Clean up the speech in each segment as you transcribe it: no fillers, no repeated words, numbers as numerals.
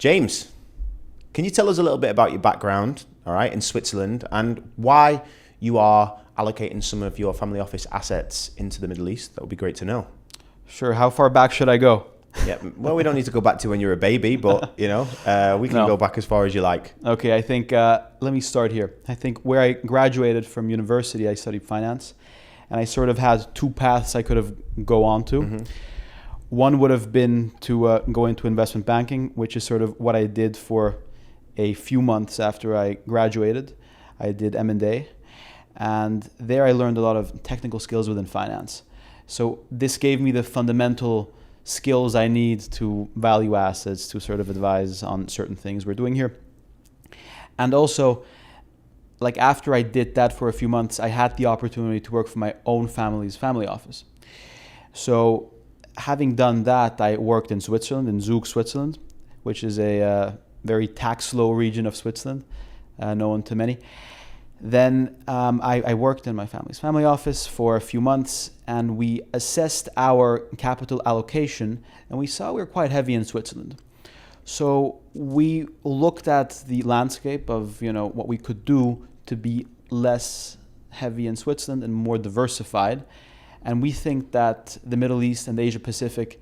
James, can you tell us a little bit about your background, all right, in Switzerland, and why you are allocating some of your family office assets into the Middle East? That would be great to know. Sure. How far back should I go? Yeah, well, we don't need to go back to when you were a baby, but, we can go back as far as you like. Okay, I think, let me start here. I think where I graduated from university, I studied finance, and I sort of had two paths I could have go on to. Mm-hmm. One would have been to go into investment banking, which is sort of what I did for a few months after I graduated. I did M&A, and there I learned a lot of technical skills within finance. So this gave me the fundamental skills I need to value assets, to sort of advise on certain things we're doing here. And also, like after I did that for a few months, I had the opportunity to work for my own family's family office. So having done that, I worked in Switzerland, in Zug, Switzerland, which is a very tax-low region of Switzerland, known to many. Then I worked in my family's family office for a few months, and we assessed our capital allocation, and we saw we were quite heavy in Switzerland. So we looked at the landscape of what we could do to be less heavy in Switzerland and more diversified. And we think that the Middle East and Asia Pacific,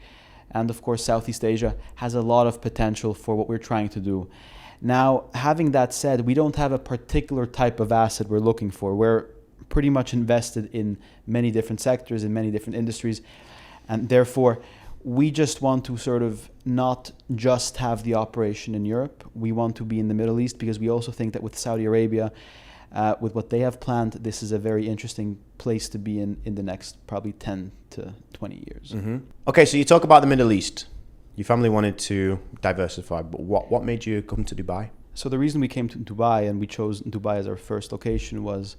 and of course Southeast Asia, has a lot of potential for what we're trying to do. Now, having that said, we don't have a particular type of asset we're looking for. We're pretty much invested in many different sectors, in many different industries, and therefore we just want to sort of not just have the operation in Europe. We want to be in the Middle East because we also think that with Saudi Arabia, with what they have planned, this is a very interesting place to be in the next probably 10 to 20 years. Mm-hmm. Okay, so you talk about the Middle East. Your family wanted to diversify, but what made you come to Dubai? So the reason we came to Dubai and we chose Dubai as our first location was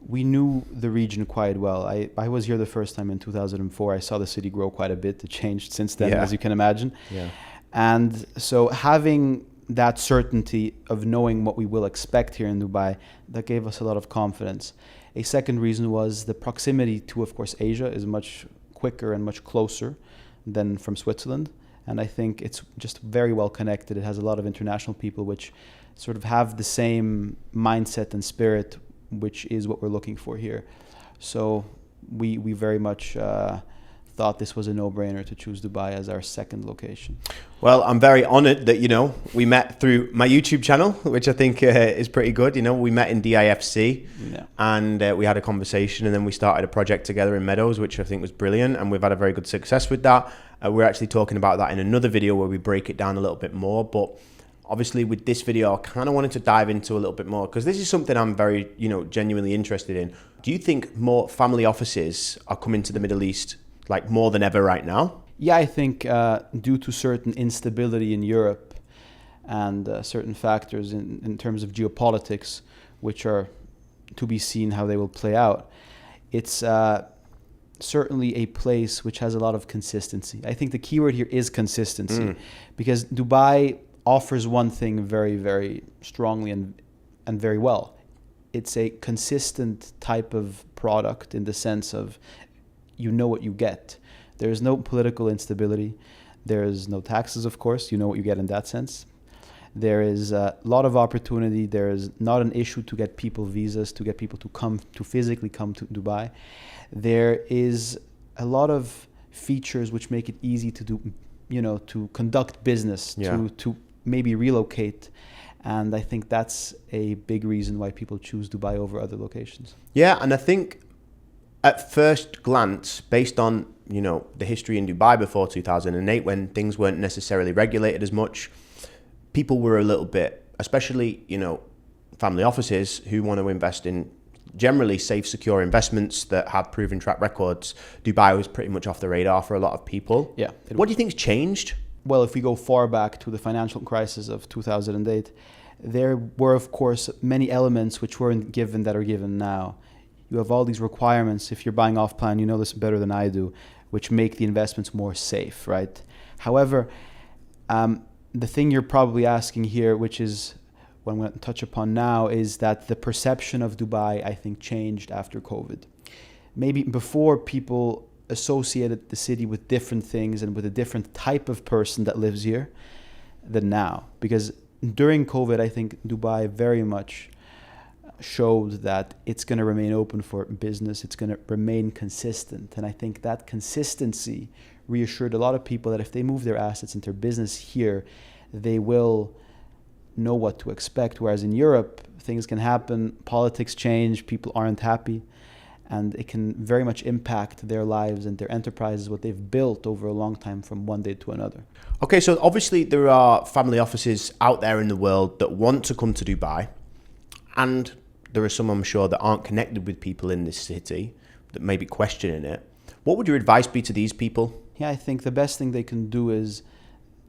we knew the region quite well. I was here the first time in 2004. I saw the city grow quite a bit. It changed since then, as you can imagine. Yeah. And so having that certainty of knowing what we will expect here in Dubai, that gave us a lot of confidence. A second reason was the proximity to, of course, Asia is much quicker and much closer than from Switzerland. And I think it's just very well connected. It has a lot of international people which sort of have the same mindset and spirit, which is what we're looking for here. So we very much thought this was a no-brainer to choose Dubai as our second location. Well, I'm very honored that, we met through my YouTube channel, which I think is pretty good. We met in DIFC and we had a conversation, and then we started a project together in Meadows, which I think was brilliant. And we've had a very good success with that. We're actually talking about that in another video where we break it down a little bit more. But obviously with this video, I kind of wanted to dive into a little bit more because this is something I'm very, genuinely interested in. Do you think more family offices are coming to the Middle East like more than ever right now? Yeah, I think due to certain instability in Europe and certain factors in terms of geopolitics, which are to be seen how they will play out, it's certainly a place which has a lot of consistency. I think the keyword here is consistency because Dubai offers one thing very, very strongly and very well. It's a consistent type of product in the sense of you know what you get. There's no political instability. There's no taxes, of course. You know what you get in that sense. There is a lot of opportunity. There is not an issue to get people visas, to get people to physically come to Dubai. There is a lot of features which make it easy to do, to conduct business, to maybe relocate. And I think that's a big reason why people choose Dubai over other locations. Yeah, and I think at first glance, based on, the history in Dubai before 2008, when things weren't necessarily regulated as much, people were a little bit, especially, family offices who want to invest in generally safe, secure investments that have proven track records. Dubai was pretty much off the radar for a lot of people. Yeah. What do you think's changed? Well, if we go far back to the financial crisis of 2008, there were, of course, many elements which weren't given that are given now. You have all these requirements. If you're buying off plan, you know this better than I do, which make the investments more safe, right? However, the thing you're probably asking here, which is what I'm going to touch upon now, is that the perception of Dubai, I think, changed after COVID. Maybe before, people associated the city with different things and with a different type of person that lives here. than now. Because during COVID, I think Dubai very much showed that it's going to remain open for business. It's going to remain consistent. And I think that consistency reassured a lot of people that if they move their assets into their business here, they will know what to expect. Whereas in Europe, things can happen, politics change, people aren't happy, and it can very much impact their lives and their enterprises, what they've built over a long time from one day to another. Okay, so obviously there are family offices out there in the world that want to come to Dubai, and there are some, I'm sure, that aren't connected with people in this city that may be questioning it. What would your advice be to these people? Yeah, I think the best thing they can do is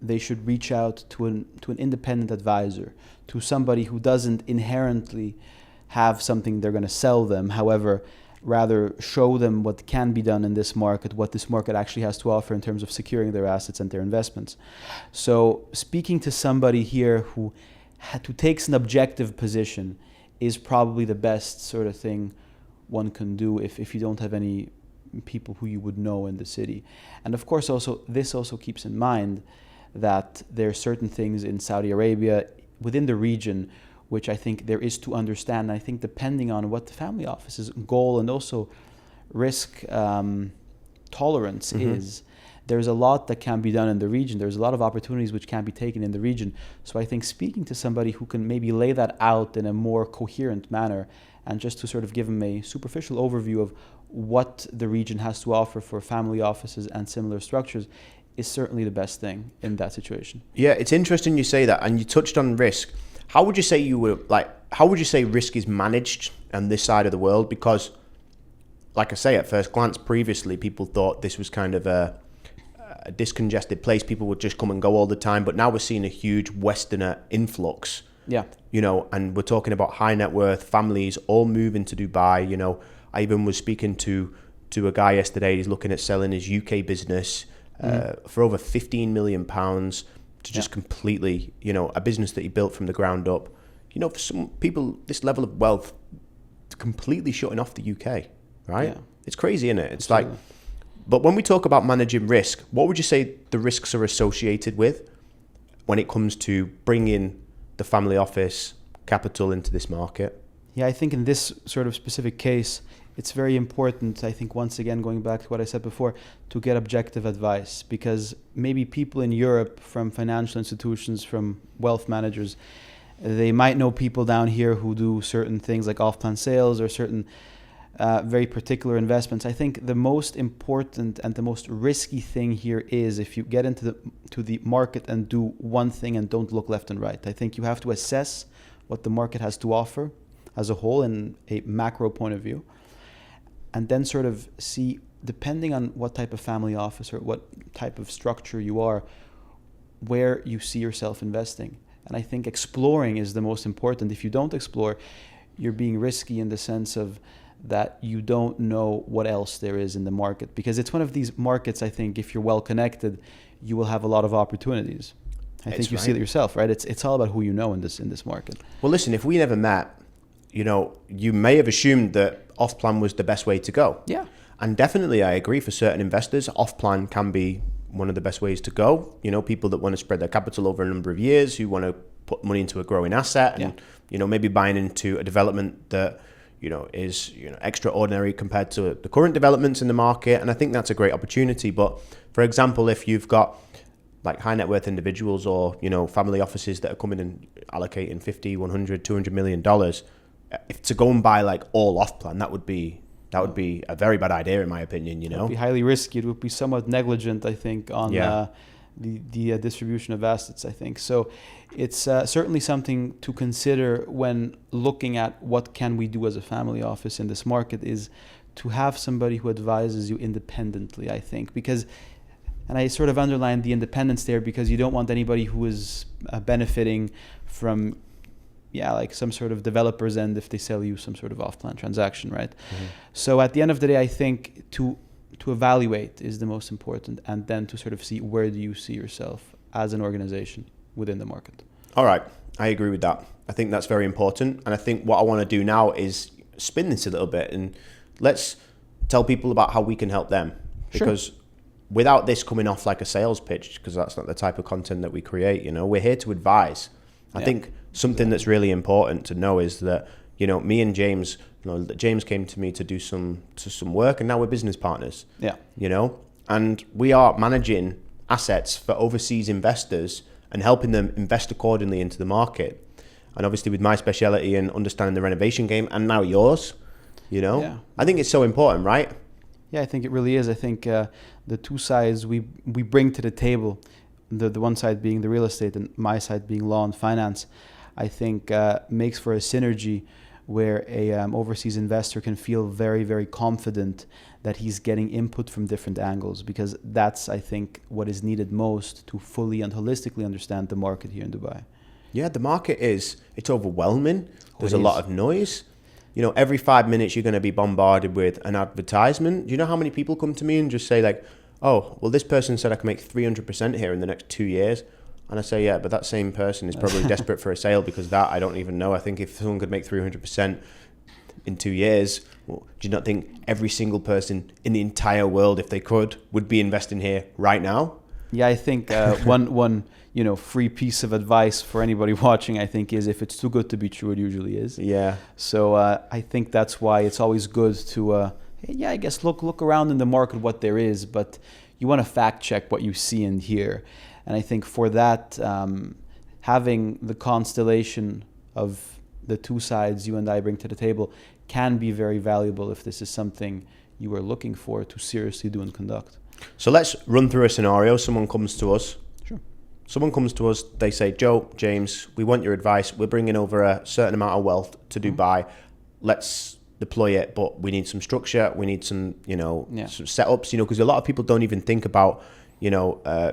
they should reach out to an independent advisor, to somebody who doesn't inherently have something they're going to sell them. However, rather show them what can be done in this market, what this market actually has to offer in terms of securing their assets and their investments. So speaking to somebody here who takes an objective position is probably the best sort of thing one can do if you don't have any people who you would know in the city. And of course, this also keeps in mind that there are certain things in Saudi Arabia, within the region, which I think there is to understand. I think depending on what the family office's goal and also risk tolerance is, there's a lot that can be done in the region. There's a lot of opportunities which can be taken in the region. So I think speaking to somebody who can maybe lay that out in a more coherent manner and just to sort of give them a superficial overview of what the region has to offer for family offices and similar structures is certainly the best thing in that situation. Yeah, it's interesting you say that, and you touched on risk. How would you say risk is managed on this side of the world? Because, like I say, at first glance, previously people thought this was kind of a discongested place. People would just come and go all the time. But now we're seeing a huge Westerner influx. Yeah. And we're talking about high net worth families all moving to Dubai. I even was speaking to a guy yesterday. He's looking at selling his UK business for over £15 million to just completely, a business that he built from the ground up. For some people, this level of wealth completely shutting off the UK, right? Yeah. It's crazy, isn't it? It's Absolutely. But when we talk about managing risk, what would you say the risks are associated with when it comes to bringing the family office capital into this market? Yeah, I think in this sort of specific case, it's very important, I think, once again, going back to what I said before, to get objective advice, because maybe people in Europe from financial institutions, from wealth managers, they might know people down here who do certain things like off-plan sales or certain very particular investments. I think the most important and the most risky thing here is if you get into the market and do one thing and don't look left and right. I think you have to assess what the market has to offer as a whole in a macro point of view, and then sort of see, depending on what type of family office or what type of structure you are, where you see yourself investing. And I think exploring is the most important. If you don't explore, you're being risky in the sense of that you don't know what else there is in the market. Because it's one of these markets, I think, if you're well connected, you will have a lot of opportunities. I think you see it yourself, right? It's all about who you know in this market. Well, listen, if we never met, you may have assumed that off-plan was the best way to go. Yeah. And definitely I agree, for certain investors, off-plan can be one of the best ways to go. People that want to spread their capital over a number of years, who want to put money into a growing asset and, maybe buying into a development that, is, extraordinary compared to the current developments in the market. And I think that's a great opportunity. But for example, if you've got like high net worth individuals or, family offices that are coming and allocating 50, 100, 200 million dollars, if to go and buy like all off plan, that would be a very bad idea in my opinion. It would be highly risky. It would be somewhat negligent, I think, on the distribution of assets, I think. So it's certainly something to consider when looking at what can we do as a family office in this market, is to have somebody who advises you independently, I think, because, and I sort of underline the independence there, because you don't want anybody who is benefiting from like some sort of developer's end if they sell you some sort of off-plan transaction, right? Mm-hmm. So at the end of the day, I think to evaluate is the most important, and then to sort of see where do you see yourself as an organization within the market. All right, I agree with that. I think that's very important, and I think what I want to do now is spin this a little bit and let's tell people about how we can help them, because without this coming off like a sales pitch, because that's not the type of content that we create, you know, we're here to advise. I think something that's really important to know is that, you know, me and James, you know, James came to me to do some work, and now we're business partners. Yeah. You know, and we are managing assets for overseas investors and helping them invest accordingly into the market. And obviously with my speciality in understanding the renovation game, and now yours, you know, I think it's so important, right? Yeah, I think it really is. I think the two sides we bring to the table, the one side being the real estate and my side being law and finance, I think makes for a synergy where a overseas investor can feel very, very confident that he's getting input from different angles, because that's, I think, what is needed most to fully and holistically understand the market here in Dubai. Yeah, the market it's overwhelming. There's a lot of noise. You know, every 5 minutes you're going to be bombarded with an advertisement. Do you know how many people come to me and just say like, oh, well, this person said I can make 300% here in the next 2 years. And I say, yeah, but that same person is probably desperate for a sale, because that I don't even know. I think if someone could make 300% in 2 years, well, do you not think every single person in the entire world, if they could, would be investing here right now? Yeah, I think one free piece of advice for anybody watching, I think, is if it's too good to be true, it usually is. Yeah. So I think that's why it's always good to, I guess, look around in the market what there is, but you want to fact check what you see and hear. And I think for that, having the constellation of the two sides you and I bring to the table can be very valuable if this is something you are looking for to seriously do and conduct. So let's run through a scenario. Someone comes to us. Sure. Someone comes to us, they say, Joe, James, we want your advice. We're bringing over a certain amount of wealth to Dubai. Let's deploy it, but we need some structure. We need some, some setups, because a lot of people don't even think about,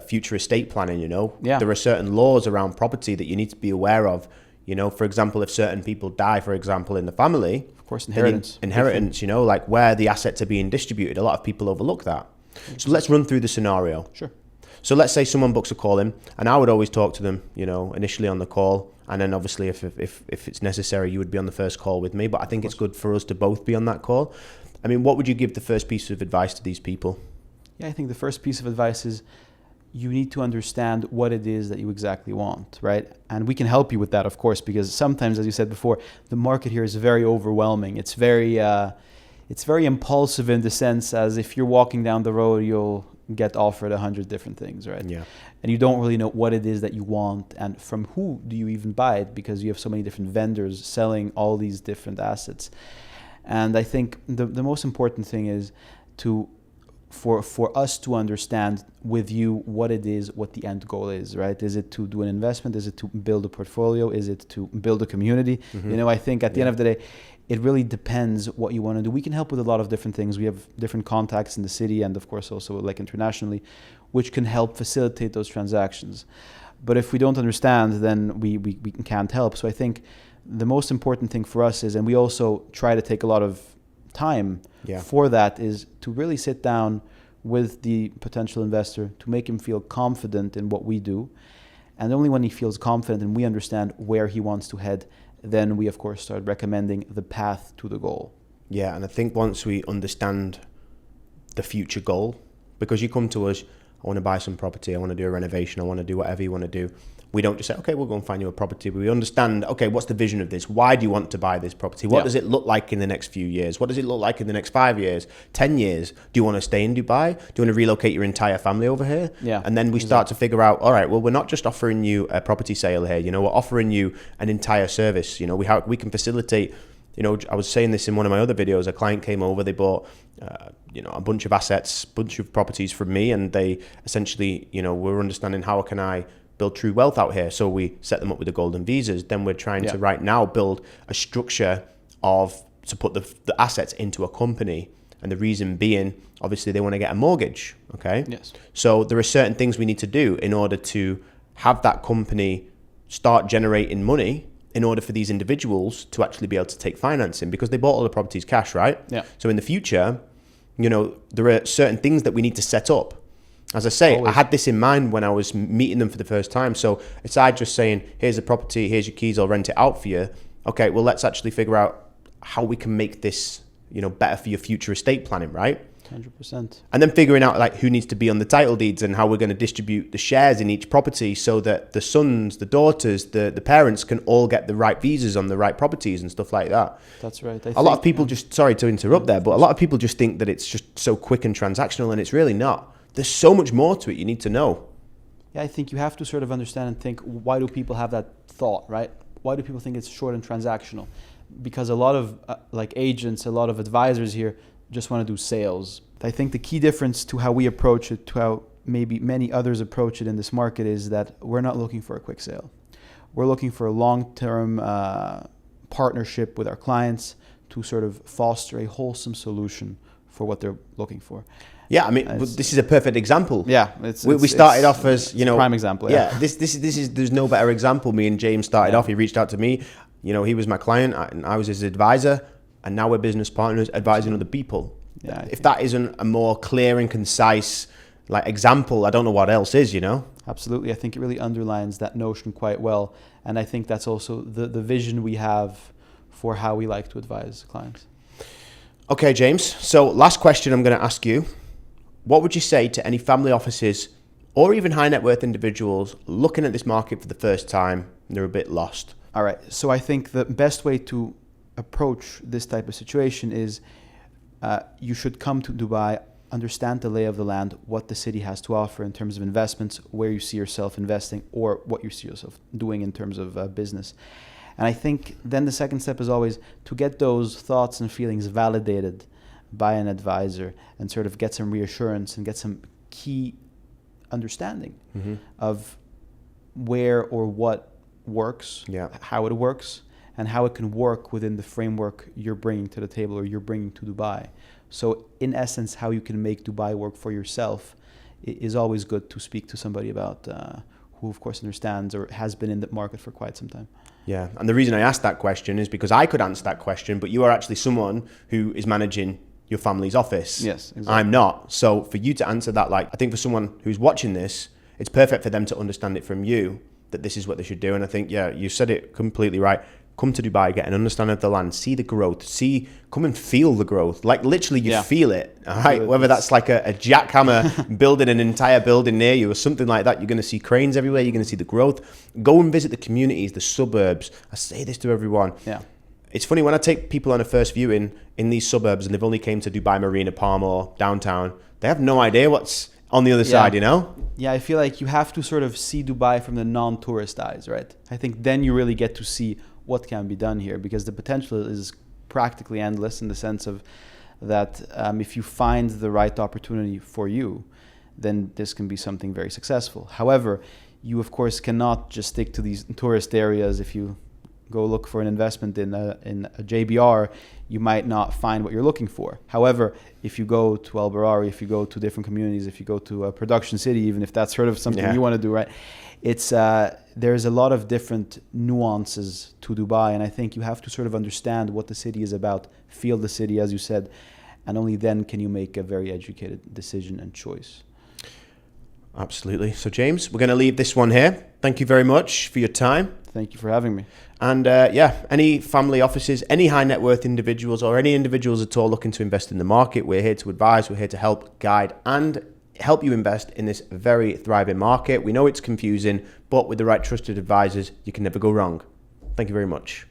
future estate planning, There are certain laws around property that you need to be aware of. For example, if certain people die, for example, in the family. Of course, inheritance, like where the assets are being distributed. A lot of people overlook that. So let's run through the scenario. Sure. So let's say someone books a call in, and I would always talk to them, initially on the call. And then obviously if it's necessary, you would be on the first call with me. But I think it's good for us to both be on that call. I mean, what would you give the first piece of advice to these people? Yeah, I think the first piece of advice is you need to understand what it is that you exactly want, right? And we can help you with that, of course, because sometimes, as you said before, the market here is very overwhelming. It's very impulsive in the sense as if you're walking down the road, you'll get offered 100 different things, right? Yeah. And you don't really know what it is that you want and from who do you even buy it, because you have so many different vendors selling all these different assets. And I think the most important thing is for us to understand with you what it is, what the end goal is, right? Is it to do an investment? Is it to build a portfolio? Is it to build a community? Mm-hmm. I think at the end of the day, it really depends what you want to do. We can help with a lot of different things. We have different contacts in the city and of course also like internationally, which can help facilitate those transactions. But if we don't understand, then we can't help. So I think the most important thing for us is, and we also try to take a lot of time for that, is to really sit down with the potential investor to make him feel confident in what we do. And only when he feels confident and we understand where he wants to head, then we of course start recommending the path to the goal. Yeah, and I think once we understand the future goal, because you come to us, I want to buy some property, I want to do a renovation, I want to do whatever you want to do. We don't just say, okay, we'll go and find you a property. But we understand, okay, what's the vision of this? Why do you want to buy this property? What does it look like in the next few years? What does it look like in the next 5 years, 10 years? Do you want to stay in Dubai? Do you want to relocate your entire family over here? Yeah. And then we start to figure out, all right, well, we're not just offering you a property sale here. We're offering you an entire service. We can facilitate. I was saying this in one of my other videos. A client came over, they bought, a bunch of assets, bunch of properties from me, and they essentially, were understanding how can I build true wealth out here. So we set them up with the golden visas. Then we're trying to right now build a structure to put the assets into a company. And the reason being, obviously, they want to get a mortgage. Okay. Yes. So there are certain things we need to do in order to have that company start generating money in order for these individuals to actually be able to take financing, because they bought all the properties cash, right? Yeah. So in the future, there are certain things that we need to set up. As I say, I had this in mind when I was meeting them for the first time. So aside just saying, here's a property, here's your keys, I'll rent it out for you. Okay, well, let's actually figure out how we can make this, better for your future estate planning, right? 100%. And then figuring out like who needs to be on the title deeds and how we're going to distribute the shares in each property so that the sons, the daughters, the parents can all get the right visas on the right properties and stuff like that. That's right. A lot of people just, sorry to interrupt there, but a lot of people just think that it's just so quick and transactional, and it's really not. There's so much more to it you need to know. Yeah, I think you have to sort of understand and think, why do people have that thought, right? Why do people think it's short and transactional? Because a lot of like agents, a lot of advisors here just want to do sales. I think the key difference to how we approach it, to how maybe many others approach it in this market, is that we're not looking for a quick sale. We're looking for a long-term partnership with our clients to sort of foster a wholesome solution for what they're looking for. Yeah, I mean, this is a perfect example. Yeah, we started off as, you know, prime example. Yeah, this is there's no better example. Me and James started off. He reached out to me. You know, he was my client and I was his advisor, and now we're business partners advising other people. Yeah, if that isn't a more clear and concise like example, I don't know what else is, you know? Absolutely. I think it really underlines that notion quite well. And I think that's also the vision we have for how we like to advise clients. Okay, James. So last question I'm going to ask you. What would you say to any family offices or even high net worth individuals looking at this market for the first time and they're a bit lost? All right. So I think the best way to approach this type of situation is you should come to Dubai, understand the lay of the land, what the city has to offer in terms of investments, where you see yourself investing, or what you see yourself doing in terms of business. And I think then the second step is always to get those thoughts and feelings validated by an advisor and sort of get some reassurance and get some key understanding of where or what works, how it works, and how it can work within the framework you're bringing to the table or you're bringing to Dubai. So in essence, how you can make Dubai work for yourself is always good to speak to somebody about who, of course, understands or has been in the market for quite some time. Yeah, and the reason I asked that question is because I could answer that question, but you are actually someone who is managing your family's office. Yes, exactly. I'm not. So for you to answer that, like, I think for someone who's watching this, it's perfect for them to understand it from you, that this is what they should do. And I think, yeah, you said it completely right. Come to Dubai, get an understanding of the land, see the growth, come and feel the growth. Like literally you feel it, all right? Whether that's like a jackhammer building an entire building near you or something like that, you're going to see cranes everywhere, you're going to see the growth. Go and visit the communities, the suburbs. I say this to everyone. Yeah. It's funny when I take people on a first viewing in these suburbs and they've only came to Dubai Marina, Palm or downtown, they have no idea what's on the other side, you know? Yeah, I feel like you have to sort of see Dubai from the non-tourist eyes, right? I think then you really get to see what can be done here, because the potential is practically endless in the sense of that if you find the right opportunity for you, then this can be something very successful. However, you of course cannot just stick to these tourist areas. If you go look for an investment in a JBR, you might not find what you're looking for. However, if you go to Al Barari, if you go to different communities, if you go to a production city, even if that's sort of something you want to do, right? It's there's a lot of different nuances to Dubai, and I think you have to sort of understand what the city is about, feel the city, as you said, and only then can you make a very educated decision and choice. Absolutely. So James, we're going to leave this one here. Thank you very much for your time. Thank you for having me. And any family offices, any high net worth individuals or any individuals at all looking to invest in the market, we're here to advise, we're here to help, guide and help you invest in this very thriving market. We know it's confusing, but with the right trusted advisors, you can never go wrong. Thank you very much.